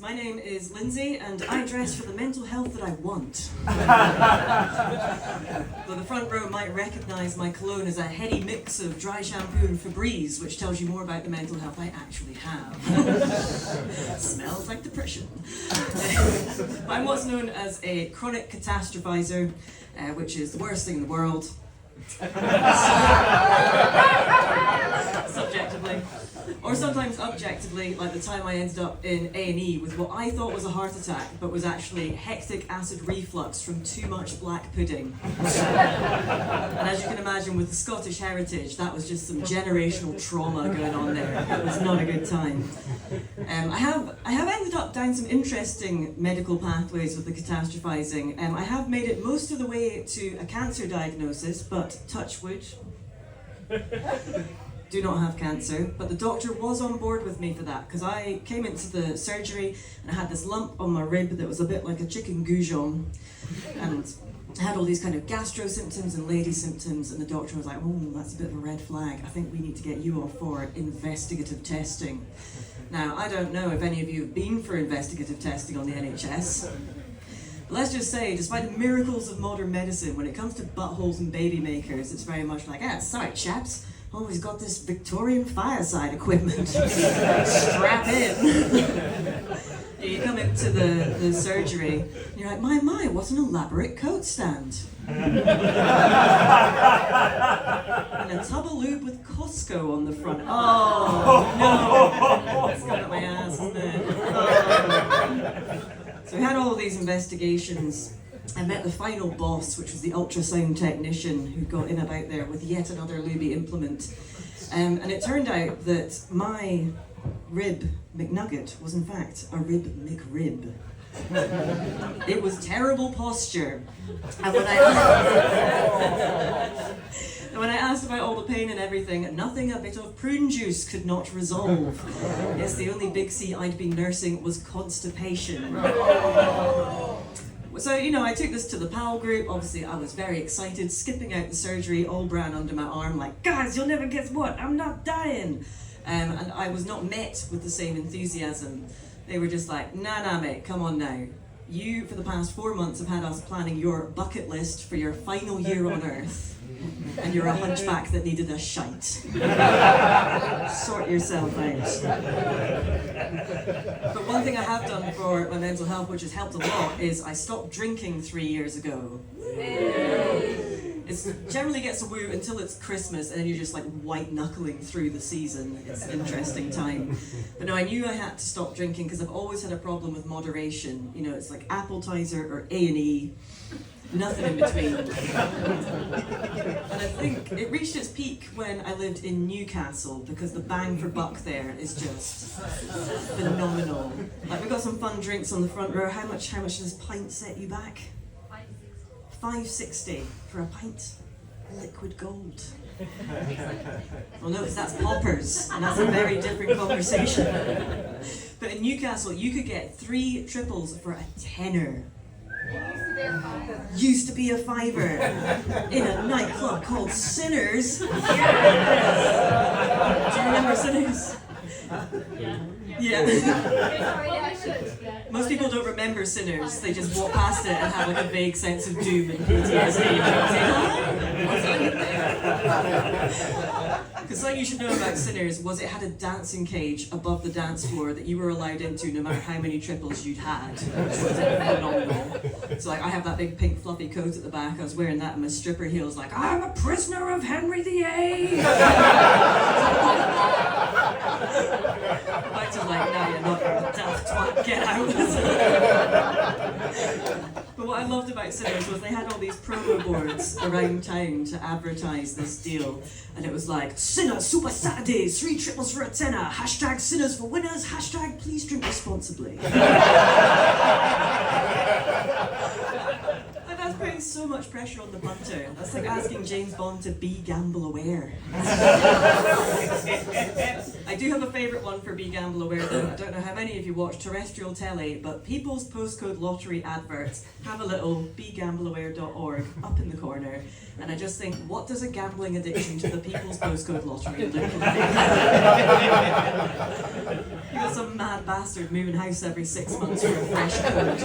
My name is Lynsey, and I dress for the mental health that I want. Though the front row might recognise my cologne as a heady mix of dry shampoo and Febreze, which tells you more about the mental health I actually have. Smells like depression. I'm what's known as a chronic catastrophizer, which is the worst thing in the world. Subjectively. Or sometimes objectively, like the time I ended up in A&E with what I thought was a heart attack, but was actually hectic acid reflux from too much black pudding. And as you can imagine, with the Scottish heritage, that was just some generational trauma going on there. It was not a good time. I have ended up down some interesting medical pathways with the catastrophizing. I have made it most of the way to a cancer diagnosis, but touch wood. Do not have cancer, but the doctor was on board with me for that, because I came into the surgery and I had this lump on my rib that was a bit like a chicken goujon, and I had all these kind of gastro symptoms and lady symptoms, and the doctor was like, oh, that's a bit of a red flag, I think we need to get you off for investigative testing. Now, I don't know if any of you have been for investigative testing on the NHS, but let's just say, despite the miracles of modern medicine, when it comes to buttholes and baby makers, it's very much like, sorry chaps, always got this Victorian fireside equipment. Strap in. You come into the surgery, and you're like, my, what an elaborate coat stand. And a tub of lube with Costco on the front. Oh, no. It's going up my ass, isn't it? Oh. So we had all of these investigations. I met the final boss, which was the ultrasound technician who got in about there with yet another lubey implement. And it turned out that my rib McNugget was in fact a rib McRib. It was terrible posture. And when I asked about all the pain and everything, nothing a bit of prune juice could not resolve. Yes, the only big C I'd been nursing was constipation. So, I took this to the PAL group. Obviously, I was very excited, skipping out the surgery, all brown under my arm, like, guys, you'll never guess what, I'm not dying. And I was not met with the same enthusiasm. They were just like, nah, mate, come on now. You, for the past 4 months, have had us planning your bucket list for your final year on Earth. And you're a hunchback that needed a shite. Sort yourself out. But one thing I have done for my mental health, which has helped a lot, is I stopped drinking 3 years ago. It generally gets a woo until it's Christmas, and then you're just like white knuckling through the season. It's an interesting time. But no, I knew I had to stop drinking because I've always had a problem with moderation. It's like appetizer or A&E. Nothing in between. And I think it reached its peak when I lived in Newcastle, because the bang for buck there is just phenomenal. Like, we've got some fun drinks on the front row. How much does this pint set you back? £5.60 for a pint. Liquid gold. Well, no, that's poppers, and that's a very different conversation. But in Newcastle, you could get 3 triples for a tenner. Used to be a fiver in a nightclub called Sinners. Yes. Do you remember Sinners? Yeah. Most people don't remember Sinners. They just walk past it and have like a vague sense of doom and PTSD. Because something you should know about Sinners was it had a dancing cage above the dance floor that you were allowed into no matter how many triples you'd had, which was phenomenal. So like, I have that big pink fluffy coat at the back. I was wearing that and my stripper heels, like, I'm a prisoner of Henry VIII. I was like, no, you're not, you're a daft twat, get out. But what I loved about Sinners was they had all these promo boards around town to advertise this deal. And it was like, Sinners Super Saturdays, 3 triples for a tenner, hashtag Sinners for winners, hashtag please drink responsibly. That's putting so much pressure on the punter. That's like asking James Bond to be gamble aware. I do have a favourite one for Be Gamble Aware though. I don't know how many of you watch terrestrial telly, but people's postcode lottery adverts have a little begambleaware.org up in the corner. And I just think, what does a gambling addiction to the people's postcode lottery look like? Because like some mad bastard moving house every 6 months for a fresh coat.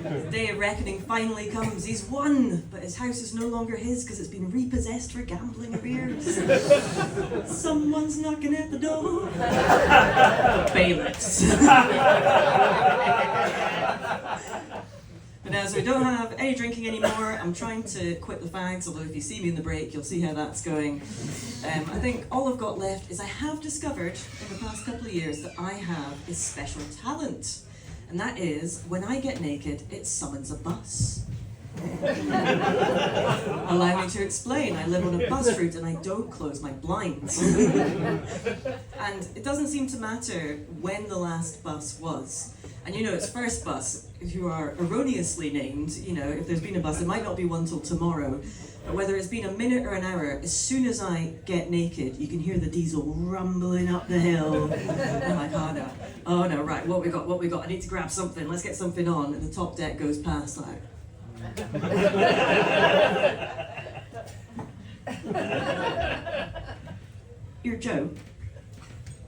The day of reckoning finally comes. He's won, but his house is no longer his because it's been repossessed for gambling arrears. Someone's knocking at the door. Bailiffs. But now, so we don't have any drinking anymore. I'm trying to quit the fags, although if you see me in the break, you'll see how that's going. I think all I've got left is I have discovered in the past couple of years that I have a special talent. And that is, when I get naked, it summons a bus. Allow me to explain. I live on a bus route and I don't close my blinds. And it doesn't seem to matter when the last bus was. And you know, it's first bus, if you are erroneously named, you know, if there's been a bus, it might not be one till tomorrow. But whether it's been a minute or an hour, as soon as I get naked, you can hear the diesel rumbling up the hill. I'm like, oh no, right, what we got? I need to grab something, let's get something on. And the top deck goes past, like... Here, Joe,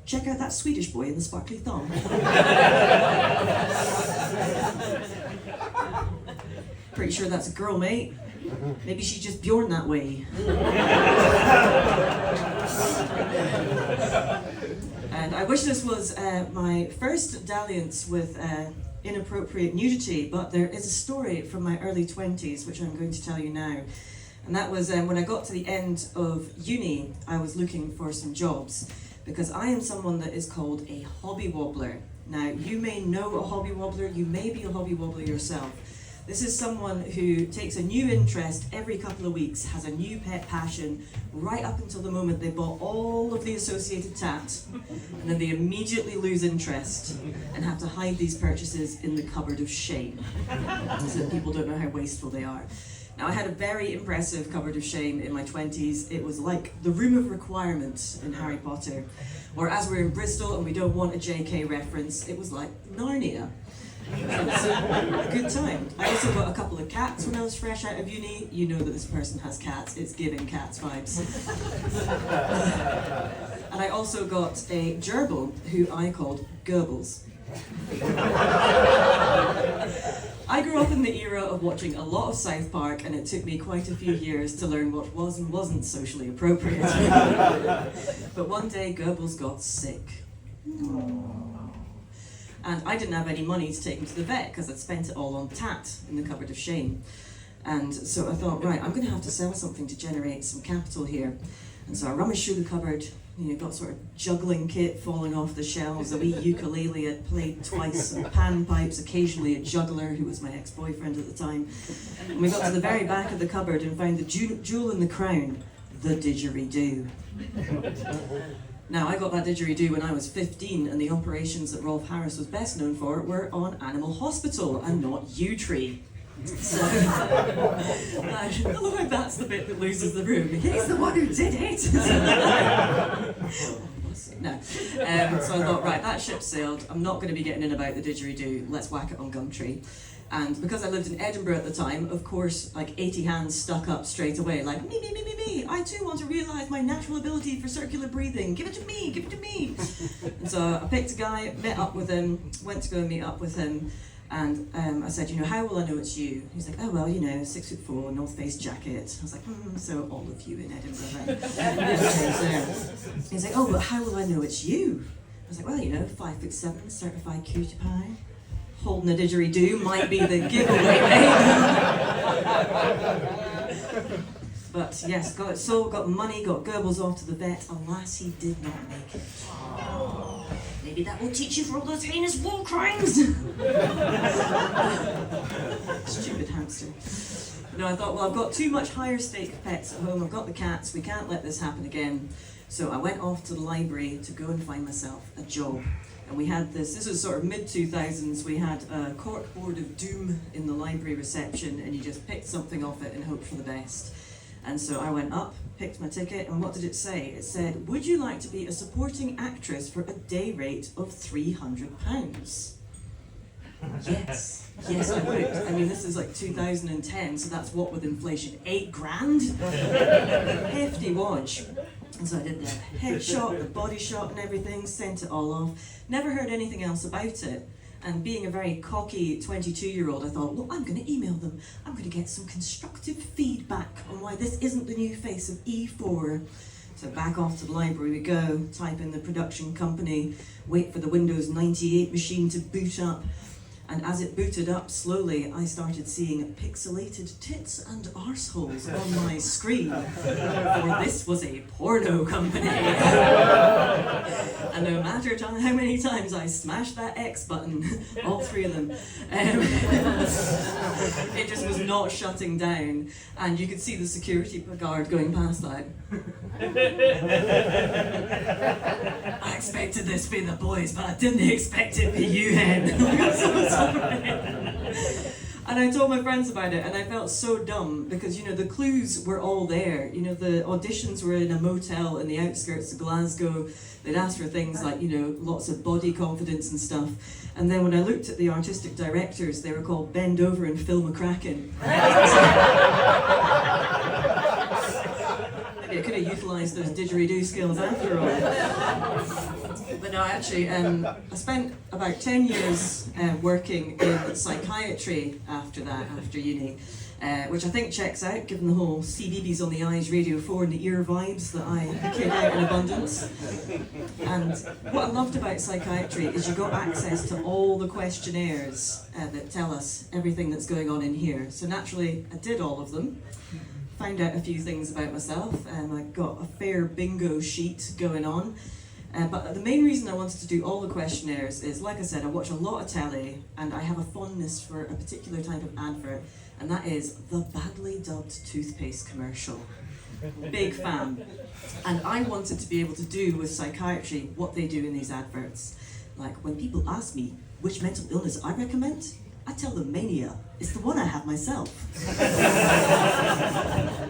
check out that Swedish boy in the sparkly thong. Pretty sure that's a girl, mate. Maybe she's just Bjorn that way. And I wish this was my first dalliance with inappropriate nudity, but there is a story from my early 20s which I'm going to tell you now. And that was when I got to the end of uni, I was looking for some jobs because I am someone that is called a hobby wobbler. Now, you may know a hobby wobbler, you may be a hobby wobbler yourself. This is someone who takes a new interest every couple of weeks, has a new pet passion, right up until the moment they bought all of the associated tat, and then they immediately lose interest and have to hide these purchases in the cupboard of shame, so that people don't know how wasteful they are. Now, I had a very impressive cupboard of shame in my 20s. It was like the room of requirement in Harry Potter, or as we're in Bristol and we don't want a JK reference, it was like Narnia. It was a good time. I also got a couple of cats when I was fresh out of uni. You know that this person has cats. It's giving cats vibes. And I also got a gerbil who I called Goebbels. I grew up in the era of watching a lot of South Park, and it took me quite a few years to learn what was and wasn't socially appropriate. But one day Goebbels got sick. And I didn't have any money to take him to the vet because I'd spent it all on tat in the cupboard of shame. And so I thought, right, I'm going to have to sell something to generate some capital here. And so I rummaged through the cupboard, you know, got sort of juggling kit falling off the shelves, a wee ukulele I'd played twice, some panpipes, occasionally a juggler who was my ex-boyfriend at the time. And we got to the very back of the cupboard and found the jewel in the crown, the didgeridoo. Now, I got that didgeridoo when I was 15, and the operations that Rolf Harris was best known for were on Animal Hospital and not U-Tree. So, I love how that's the bit that loses the room. He's the one who did it! No. So I thought, right, that ship sailed. I'm not going to be getting in about the didgeridoo. Let's whack it on Gumtree. And because I lived in Edinburgh at the time, of course, like 80 hands stuck up straight away, like, me, I too want to realise my natural ability for circular breathing, give it to me. And so I picked a guy, met up with him, went to go and meet up with him, and I said, you know, how will I know it's you? He's like, oh, well, you know, 6'4", North Face jacket. I was like, so all of you in Edinburgh then. He's like, oh, but how will I know it's you? I was like, well, you know, 5'7", certified cutie pie. Holding a didgeridoo might be the giveaway, But yes, got it sold, got money, got Goebbels off to the vet. Alas, he did not make it. Maybe that will teach you for all those heinous war crimes. Stupid hamster. No, I thought, well, I've got too much higher stake pets at home. I've got the cats. We can't let this happen again. So I went off to the library to go and find myself a job. And we had this was sort of mid-2000s, we had a corkboard of doom in the library reception, and you just picked something off it and hoped for the best. And so I went up, picked my ticket, and what did it say? It said, would you like to be a supporting actress for a day rate of £300? Yes, I would. I mean, this is like 2010, so that's what with inflation, 8 grand? Hefty wodge. And so I did the headshot, the body shot and everything, sent it all off. Never heard anything else about it. And being a very cocky 22-year-old, I thought, well, I'm going to email them. I'm going to get some constructive feedback on why this isn't the new face of E4. So back off to the library we go, type in the production company, wait for the Windows 98 machine to boot up. And as it booted up slowly, I started seeing pixelated tits and arseholes on my screen. For this was a porno company. And no matter how many times I smashed that X button, all three of them, it just was not shutting down. And you could see the security guard going past that. I expected this to be the boys, but I didn't expect it to be you, Hen. I'm so sorry. And I told my friends about it, and I felt so dumb because, you know, the clues were all there. You know, the auditions were in a motel in the outskirts of Glasgow. They'd asked for things like, you know, lots of body confidence and stuff. And then when I looked at the artistic directors, they were called Bend Over and Phil McCracken. Maybe I could have utilised those didgeridoo skills after all. But no, actually, I spent about 10 years working in psychiatry after uni, which I think checks out, given the whole CBeebies on the eyes, Radio 4 and the ear vibes that I carried out in abundance. And what I loved about psychiatry is you got access to all the questionnaires that tell us everything that's going on in here. So naturally, I did all of them. Found out a few things about myself, and I got a fair bingo sheet going on. But the main reason I wanted to do all the questionnaires is, like I said, I watch a lot of telly, and I have a fondness for a particular type of advert, and that is the badly dubbed toothpaste commercial. Big fan. And I wanted to be able to do with psychiatry what they do in these adverts. Like, when people ask me which mental illness I recommend, I tell them mania. It's the one I have myself.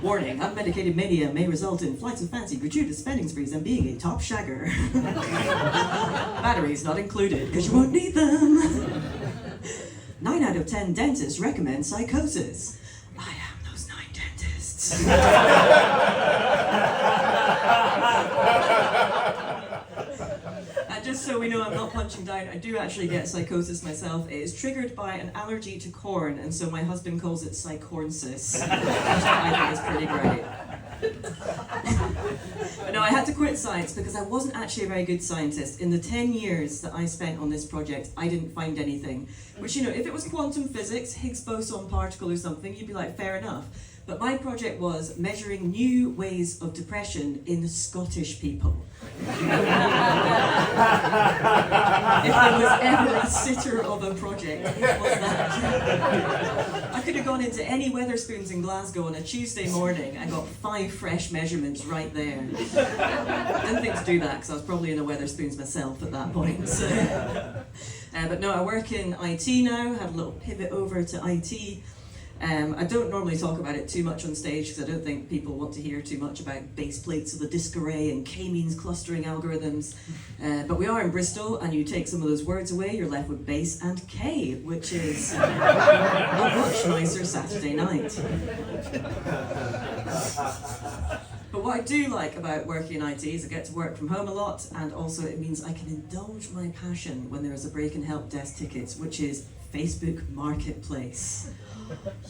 Warning, unmedicated mania may result in flights of fancy, gratuitous spending sprees, and being a top shagger. Batteries not included, because you won't need them. 9 out of 10 dentists recommend psychosis. I am those 9 dentists. Just so we know I'm not punching down, I do actually get psychosis myself. It is triggered by an allergy to corn, and so my husband calls it psychornsis, which I think is pretty great. But no, I had to quit science because I wasn't actually a very good scientist. In the 10 years that I spent on this project, I didn't find anything. Which, you know, if it was quantum physics, Higgs boson particle or something, you'd be like, fair enough. But my project was measuring new ways of depression in Scottish people. If there was ever a sitter of a project, it was that. I could have gone into any Wetherspoons in Glasgow on a Tuesday morning and got 5 fresh measurements right there. I didn't think to do that because I was probably in a Wetherspoons myself at that point. So. But no, I work in IT now, had a little pivot over to IT. I don't normally talk about it too much on stage because I don't think people want to hear too much about base plates of the disk array and k-means clustering algorithms. But we are in Bristol, and you take some of those words away, you're left with base and K, which is a much nicer Saturday night. But what I do like about working in IT is I get to work from home a lot, and also it means I can indulge my passion when there is a break and help desk tickets, which is Facebook Marketplace.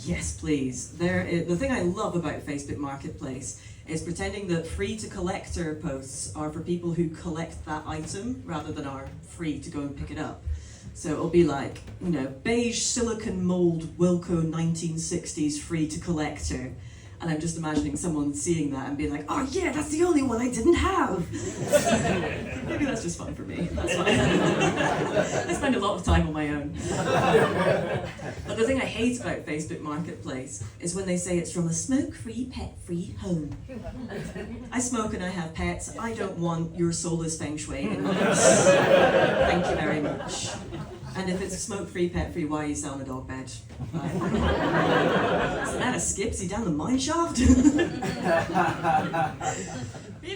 Yes, please. The thing I love about Facebook Marketplace is pretending that free-to-collector posts are for people who collect that item rather than are free to go and pick it up. So it'll be like, you know, beige silicon mold Wilco 1960s free-to-collector. And I'm just imagining someone seeing that and being like, oh yeah, that's the only one I didn't have. Maybe that's just fun for me. That's fine. I spend a lot of time on my own. But the thing I hate about Facebook Marketplace is when they say it's from a smoke-free, pet-free home. I smoke and I have pets. I don't want your soulless feng shui in my house. Thank you very much. And if it's smoke-free, pet-free, why are you selling a dog bed? Is that a skipsy down the mine shaft? You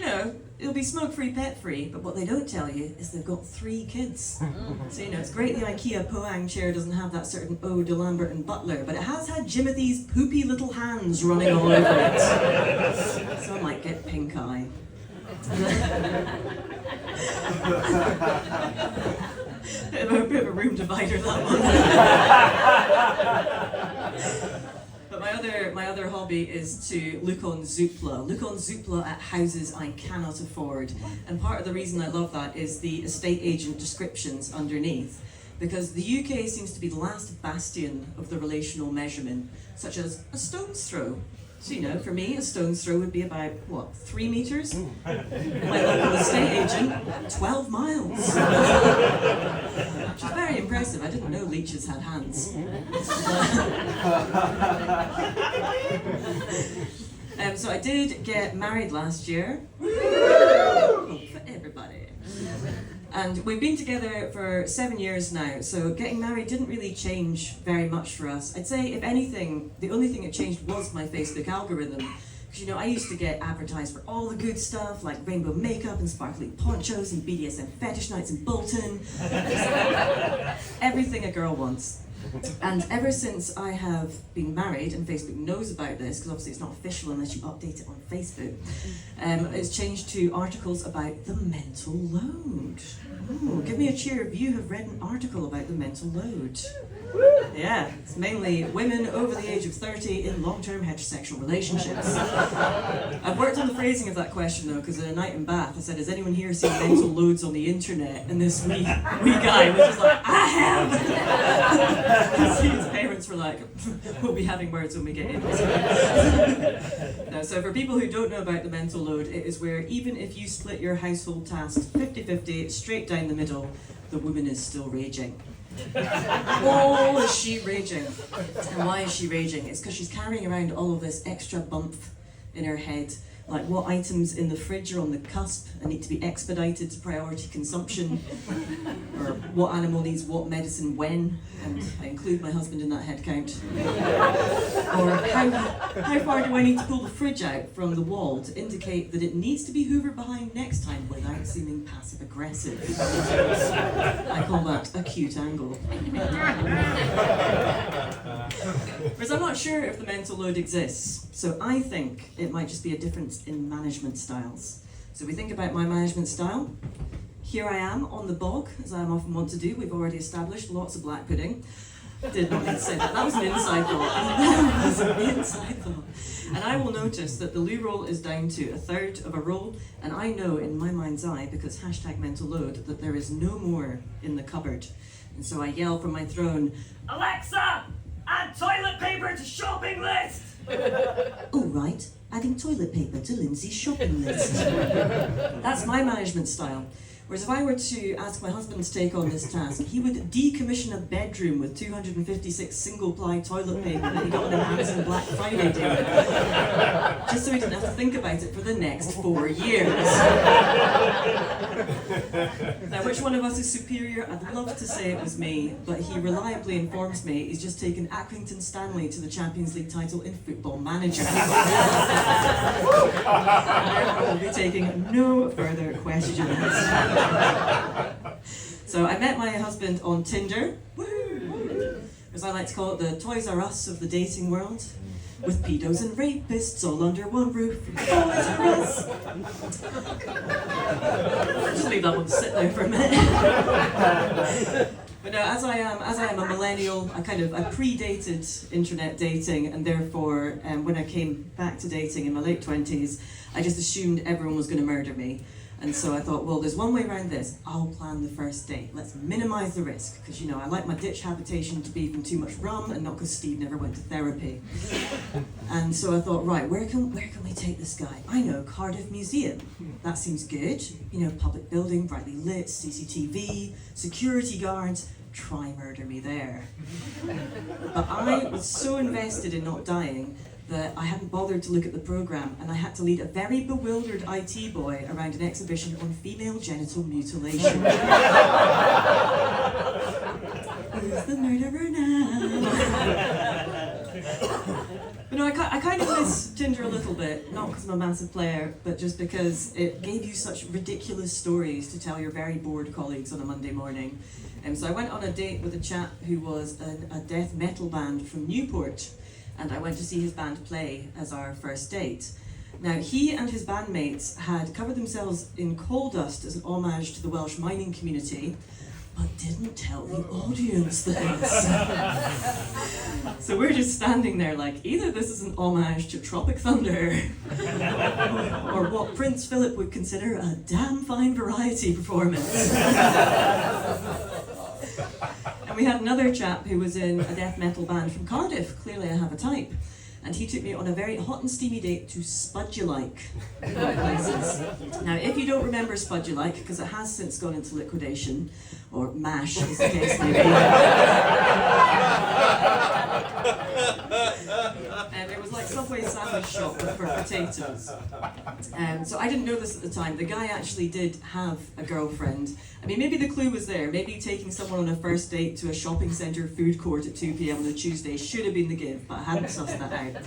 know, it'll be smoke-free, pet-free, but what they don't tell you is they've got 3 kids. So, you know, it's great the IKEA Pohang chair doesn't have that certain ode to Lambert and Butler, but it has had Jimothy's poopy little hands running all over it. So I might get pink eye. bit of a room divider, that one. But my other hobby is to look on Zoopla at houses I cannot afford. And part of the reason I love that is the estate agent descriptions underneath. Because the UK seems to be the last bastion of the relational measurement, such as a stone's throw. So, you know, for me, a stone's throw would be about, 3 meters? My local estate agent, 12 miles. Which is very impressive. I didn't know leeches had hands. So I did get married last year. For everybody. And we've been together for 7 years now, so getting married didn't really change very much for us. I'd say, if anything, the only thing that changed was my Facebook algorithm. Because, you know, I used to get advertised for all the good stuff, like rainbow makeup and sparkly ponchos and BDSM fetish nights in Bolton. Everything a girl wants. And ever since I have been married, and Facebook knows about this, because obviously it's not official unless you update it on Facebook, it's changed to articles about the mental load. Ooh, give me a cheer if you have read an article about the mental load. Yeah, it's mainly women over the age of 30 in long-term heterosexual relationships. I've worked on the phrasing of that question though, because at a night in Bath I said, has anyone here seen mental loads on the internet? And this wee guy was just like, I have! His parents were like, we'll be having words when we get in. Now, so for people who don't know about the mental load, it is where even if you split your household tasks 50-50 straight down the middle, the woman is still raging. Oh, is she raging? And why is she raging? It's because she's carrying around all of this extra bump in her head, like what items in the fridge are on the cusp and need to be expedited to priority consumption, or what animal needs what medicine when, and I include my husband in that head count. Or how far do I need to pull the fridge out from the wall to indicate that it needs to be hoovered behind next time without seeming passive aggressive. I call that a cute angle. Whereas I'm not sure if the mental load exists, so I think it might just be a difference in management styles. So we think about my management style. Here I am on the bog, as I often want to do. We've already established lots of black pudding. Did not need to say that. That was an inside thought. That was an inside thought. And I will notice that the loo roll is down to 1/3 of a roll, and I know in my mind's eye, because #mental load, that there is no more in the cupboard. And so I yell from my throne, Alexa, add toilet paper to shopping list! Oh right, adding toilet paper to Lynsey's shopping list. That's my management style. Whereas if I were to ask my husband to take on this task, he would decommission a bedroom with 256 single-ply toilet paper that he got on an Amazon Black Friday deal, just so he didn't have to think about it for the next 4 years. Now, which one of us is superior? I'd love to say it was me, but he reliably informs me he's just taken Accrington Stanley to the Champions League title in Football Manager. I will be taking no further questions. So I met my husband on Tinder, as I like to call it, the Toys R Us of the dating world, with pedos and rapists all under one roof. Toys R Us. Just leave that one to sit there for a minute. But no, as I am a millennial, I predated internet dating, and therefore, when I came back to dating in my late 20s, I just assumed everyone was going to murder me. And so I thought, well, there's one way around this. I'll plan the first date. Let's minimize the risk. Because, you know, I like my ditch habitation to be from too much rum, and not because Steve never went to therapy. And so I thought, right, where can we take this guy? I know, Cardiff Museum. That seems good. You know, public building, brightly lit, CCTV, security guards. Try murder me there. But I was so invested in not dying that I hadn't bothered to look at the programme, and I had to lead a very bewildered IT boy around an exhibition on female genital mutilation. Who's the murderer now? But no, I kind of miss Tinder a little bit, not because I'm a massive player, but just because it gave you such ridiculous stories to tell your very bored colleagues on a Monday morning. So I went on a date with a chap who was a death metal band from Newport, and I went to see his band play as our first date. Now, he and his bandmates had covered themselves in coal dust as an homage to the Welsh mining community, but didn't tell the audience this. So we're just standing there like, either this is an homage to Tropic Thunder, or what Prince Philip would consider a damn fine variety performance. And we had another chap who was in a death metal band from Cardiff, clearly I have a type. And he took me on a very hot and steamy date to Spudulike. Now, if you don't remember Spudulike, because it has since gone into liquidation, or MASH as the case may be. It was like Subway sandwich shop for potatoes. So I didn't know this at the time. The guy actually did have a girlfriend. I mean, maybe the clue was there. Maybe taking someone on a first date to a shopping centre food court at 2 p.m. on a Tuesday should have been the give, but I hadn't sussed that out.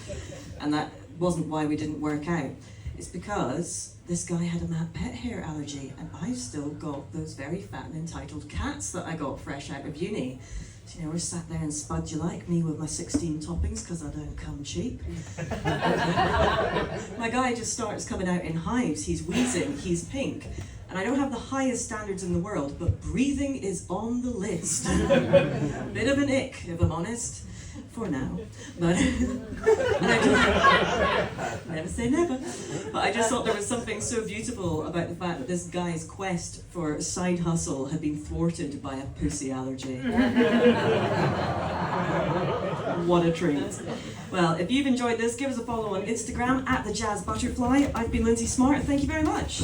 And that wasn't why we didn't work out. It's because this guy had a mad pet hair allergy, and I've still got those very fat and entitled cats that I got fresh out of uni. So, we're sat there in Spudulike, me with my 16 toppings, because I don't come cheap. My guy just starts coming out in hives. He's wheezing, he's pink. And I don't have the highest standards in the world, but breathing is on the list. Bit of an ick, if I'm honest. For now. But and I just, never say never. But I just thought there was something so beautiful about the fact that this guy's quest for side hustle had been thwarted by a pussy allergy. What a treat. Well, if you've enjoyed this, give us a follow on Instagram @TheJazzButterfly. I've been Lynsey Smart. Thank you very much.